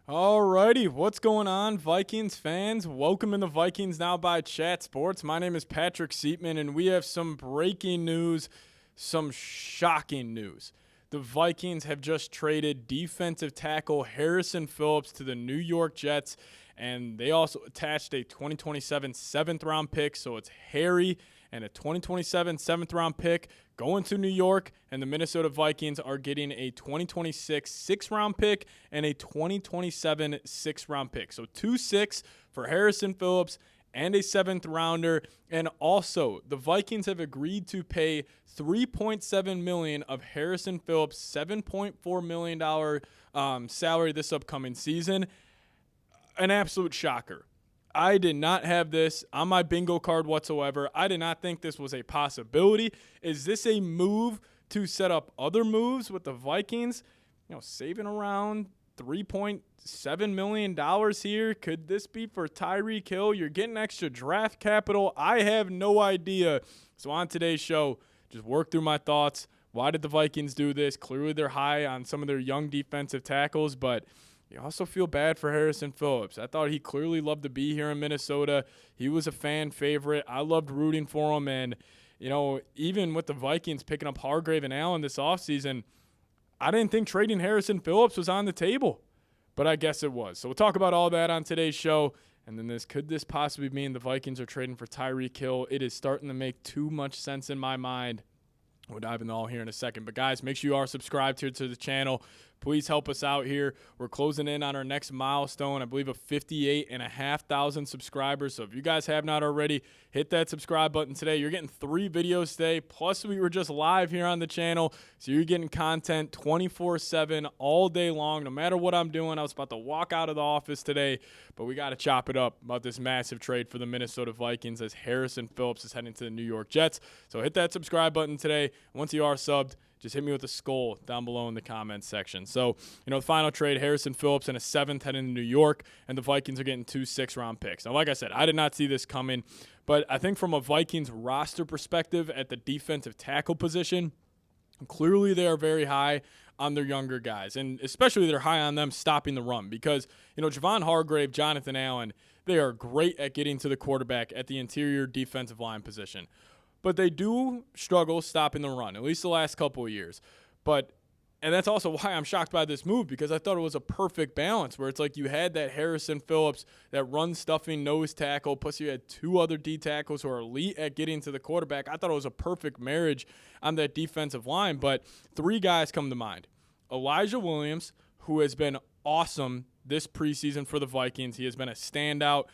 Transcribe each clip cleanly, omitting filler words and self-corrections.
Alrighty, what's going on, Vikings fans? Welcome in the Vikings Now by Chat Sports. My name is Patrick Siepman, and we have some breaking news, some shocking news. The Vikings have just traded defensive tackle Harrison Phillips to the New York Jets, and they also attached a 2027 7th-round pick, so it's Harry and a 2027 7th-round pick going to New York, and the Minnesota Vikings are getting a 2026 6th-round pick and a 2027 6th-round pick. So 2-6 for Harrison Phillips and a 7th-rounder. And also, the Vikings have agreed to pay $3.7 million of Harrison Phillips' $7.4 million salary this upcoming season. An absolute shocker. I did not have this on my bingo card whatsoever. I did not think this was a possibility. Is this a move to set up other moves with the Vikings? Saving around $3.7 million here. Could this be for Tyreek Hill? You're getting extra draft capital. I have no idea. So on today's show, just work through my thoughts. Why did the Vikings do this? Clearly they're high on some of their young defensive tackles, but you also feel bad for Harrison Phillips. I thought he clearly loved to be here in Minnesota. He was a fan favorite. I loved rooting for him. And, even with the Vikings picking up Hargrave and Allen this offseason, I didn't think trading Harrison Phillips was on the table. But I guess it was. So we'll talk about all that on today's show. And then could this possibly mean the Vikings are trading for Tyreek Hill? It is starting to make too much sense in my mind. We'll dive into all here in a second. But, guys, make sure you are subscribed here to the channel. Please help us out here. We're closing in on our next milestone, I believe, of 58,500 subscribers. So if you guys have not already, hit that subscribe button today. You're getting 3 videos today. Plus, we were just live here on the channel. So you're getting content 24/7 all day long, no matter what I'm doing. I was about to walk out of the office today, but we got to chop it up about this massive trade for the Minnesota Vikings as Harrison Phillips is heading to the New York Jets. So hit that subscribe button today. Once you are subbed, just hit me with a skull down below in the comments section. So, the final trade, Harrison Phillips and a 7th heading to New York, and the Vikings are getting 2 6th-round picks. Now, like I said, I did not see this coming, but I think from a Vikings roster perspective at the defensive tackle position, clearly they are very high on their younger guys, and especially they're high on them stopping the run because, Javon Hargrave, Jonathan Allen, they are great at getting to the quarterback at the interior defensive line position. But they do struggle stopping the run, at least the last couple of years. And that's also why I'm shocked by this move, because I thought it was a perfect balance where it's like you had that Harrison Phillips, that run-stuffing nose tackle, plus you had 2 other D tackles who are elite at getting to the quarterback. I thought it was a perfect marriage on that defensive line. But 3 guys come to mind. Elijah Williams, who has been awesome this preseason for the Vikings. He has been a standout.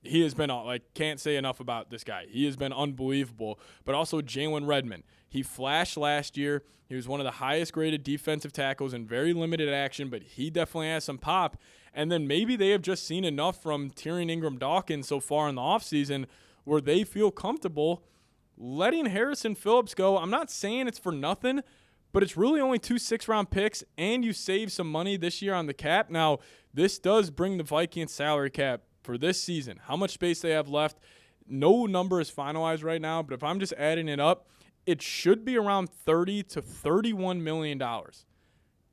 He has been, can't say enough about this guy. He has been unbelievable. But also Jalen Redmond. He flashed last year. He was one of the highest graded defensive tackles in very limited action, but he definitely has some pop. And then maybe they have just seen enough from Tyrion Ingram-Dawkins so far in the offseason where they feel comfortable letting Harrison Phillips go. I'm not saying it's for nothing, but it's really only 2 6th-round picks, and you save some money this year on the cap. Now, this does bring the Vikings salary cap for this season. How much space they have left, no number is finalized right now, but if I'm just adding it up, it should be around $30 to $31 million.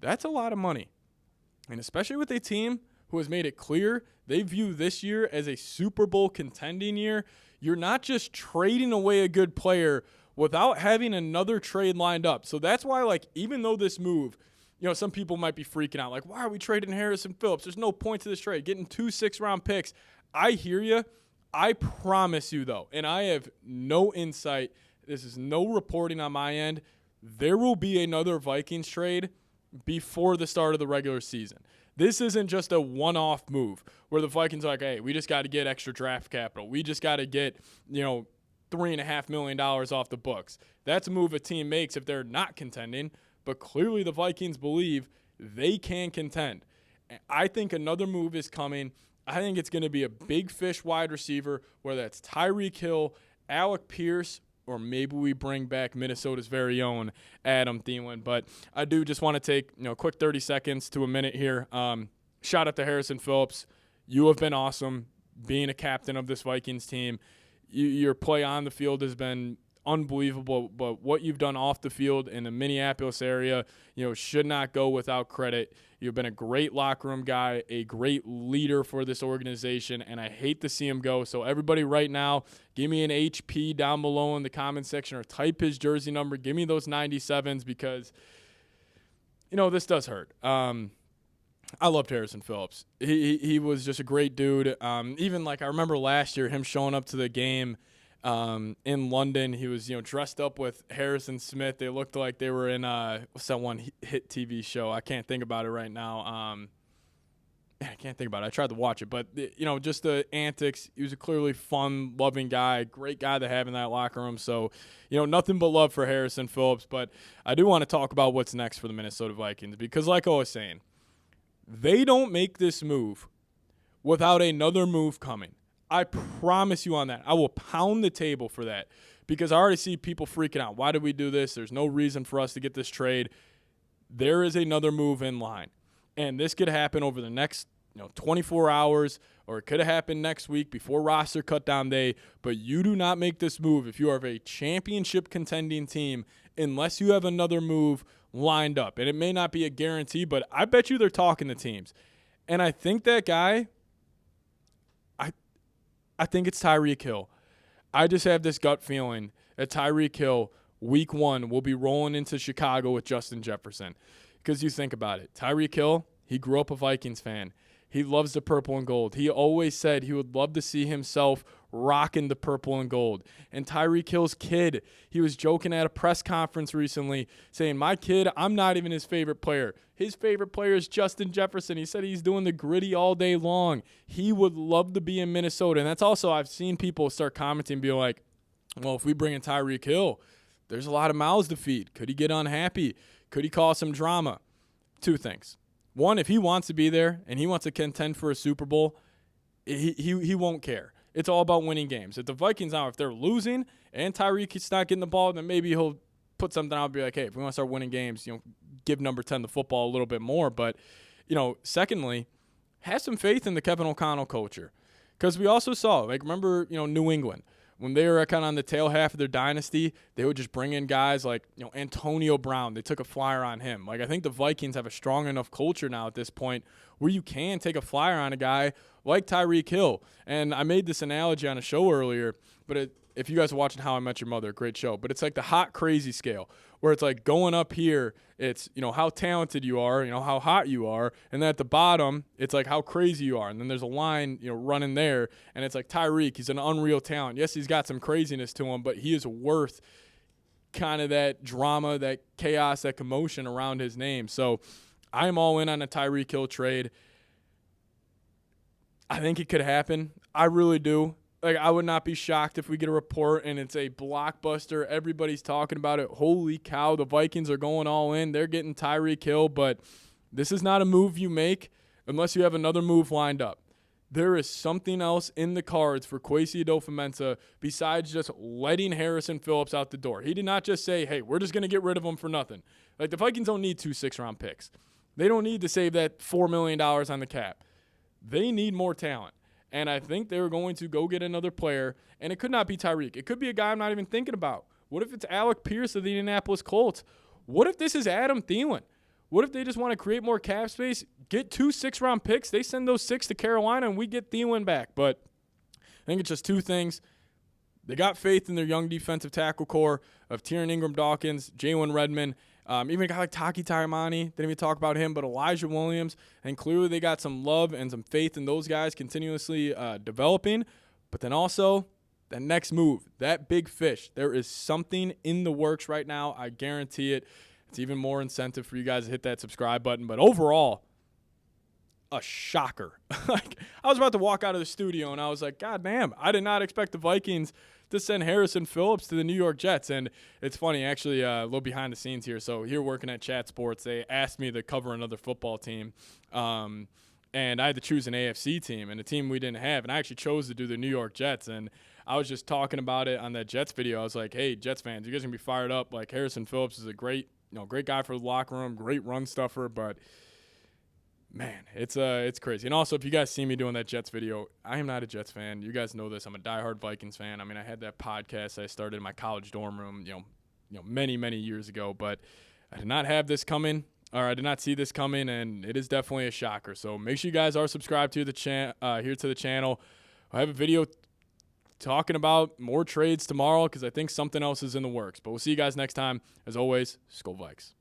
That's a lot of money. And especially with a team who has made it clear they view this year as a Super Bowl contending year, you're not just trading away a good player without having another trade lined up. So that's why, even though this move, some people might be freaking out, why are we trading Harrison Phillips? There's no point to this trade. Getting 2 6th-round picks. I hear you. I promise you, though, and I have no insight. This is no reporting on my end. There will be another Vikings trade before the start of the regular season. This isn't just a one-off move where the Vikings are like, hey, we just got to get extra draft capital. We just got to get, $3.5 million off the books. That's a move a team makes if they're not contending, but clearly the Vikings believe they can contend. I think another move is coming. I think it's going to be a big fish wide receiver, whether that's Tyreek Hill, Alec Pierce, or maybe we bring back Minnesota's very own Adam Thielen. But I do just want to take a quick 30 seconds to a minute here. Shout out to Harrison Phillips. You have been awesome being a captain of this Vikings team. Your play on the field has been unbelievable. But what you've done off the field in the Minneapolis area, should not go without credit. You've been a great locker room guy, a great leader for this organization, and I hate to see him go. So everybody right now, give me an HP down below in the comment section or type his jersey number. Give me those 97s because, this does hurt. I loved Harrison Phillips. He was just a great dude. Even I remember last year him showing up to the game in London. He was dressed up with Harrison Smith. They looked like they were in what's that one hit TV show? I can't think about it right now. I can't think about it. I tried to watch it, but just the antics. He was a clearly fun, loving guy, great guy to have in that locker room. So nothing but love for Harrison Phillips. But I do want to talk about what's next for the Minnesota Vikings because, like I was saying, they don't make this move without another move coming. I promise you on that. I will pound the table for that because I already see people freaking out. Why did we do this? There's no reason for us to get this trade. There is another move in line. And this could happen over the next 24 hours, or it could have happened next week before roster cutdown day. But you do not make this move if you are a championship contending team unless you have another move lined up. And it may not be a guarantee, but I bet you they're talking to teams. And I think that guy, I think it's Tyreek Hill. I just have this gut feeling that Tyreek Hill, week 1, will be rolling into Chicago with Justin Jefferson. Because you think about it. Tyreek Hill, he grew up a Vikings fan. He loves the purple and gold. He always said he would love to see himself rocking the purple and gold. And Tyreek Hill's kid, he was joking at a press conference recently saying, my kid, I'm not even his favorite player. His favorite player is Justin Jefferson. He said he's doing the gritty all day long. He would love to be in Minnesota. And that's also, I've seen people start commenting and be like, well, if we bring in Tyreek Hill, there's a lot of mouths to feed. Could he get unhappy? Could he cause some drama? 2 things. One, if he wants to be there and he wants to contend for a Super Bowl, he won't care. It's all about winning games. If the Vikings now, if they're losing and Tyreek is not getting the ball, then maybe he'll put something out and be like, hey, if we want to start winning games, give number 10 the football a little bit more. But, secondly, have some faith in the Kevin O'Connell culture. Because we also saw, remember, New England. When they were kind of on the tail half of their dynasty, they would just bring in guys like, Antonio Brown. They took a flyer on him. I think the Vikings have a strong enough culture now at this point where you can take a flyer on a guy like Tyreek Hill. And I made this analogy on a show earlier, but if you guys are watching How I Met Your Mother, great show. But it's like the hot crazy scale where it's like going up here, it's, how talented you are, how hot you are. And then at the bottom, it's like how crazy you are. And then there's a line, running there. And it's like Tyreek, he's an unreal talent. Yes, he's got some craziness to him, but he is worth kind of that drama, that chaos, that commotion around his name. So I'm all in on a Tyreek Hill trade. I think it could happen. I really do. I would not be shocked if we get a report and it's a blockbuster. Everybody's talking about it. Holy cow, the Vikings are going all in. They're getting Tyreek Hill, but this is not a move you make unless you have another move lined up. There is something else in the cards for Kwesi Adofo-Mensah besides just letting Harrison Phillips out the door. He did not just say, hey, we're just going to get rid of him for nothing. The Vikings don't need 2 6-round picks. They don't need to save that $4 million on the cap. They need more talent. And I think they were going to go get another player, and it could not be Tyreek. It could be a guy I'm not even thinking about. What if it's Alec Pierce of the Indianapolis Colts? What if this is Adam Thielen? What if they just want to create more cap space, get 2 6-round picks, they send those 6 to Carolina, and we get Thielen back? But I think it's just 2 things. They got faith in their young defensive tackle core of Tiernan Ingram-Dawkins, Jalen Redmond, even a guy like Taki Taimani, didn't even talk about him, but Elijah Williams. And clearly they got some love and some faith in those guys continuously developing. But then also that next move, that big fish, there is something in the works right now. I guarantee it. It's even more incentive for you guys to hit that subscribe button. But overall, a shocker. I was about to walk out of the studio and I was like, God damn, I did not expect the Vikings to send Harrison Phillips to the New York Jets. And it's funny, actually, a little behind the scenes here. So here working at Chat Sports, they asked me to cover another football team. And I had to choose an AFC team and a team we didn't have. And I actually chose to do the New York Jets. And I was just talking about it on that Jets video. I was like, hey, Jets fans, you guys are going to be fired up. Harrison Phillips is a great guy for the locker room, great run stuffer. But Man, it's crazy. And also, if you guys see me doing that Jets video, I am not a Jets fan. You guys know this. I'm a diehard Vikings fan. I mean, I had that podcast I started in my college dorm room, many, many years ago. But I did not have this coming, or I did not see this coming, and it is definitely a shocker. So make sure you guys are subscribed to the here to the channel. I have a video talking about more trades tomorrow because I think something else is in the works. But we'll see you guys next time. As always, Skol Vikes.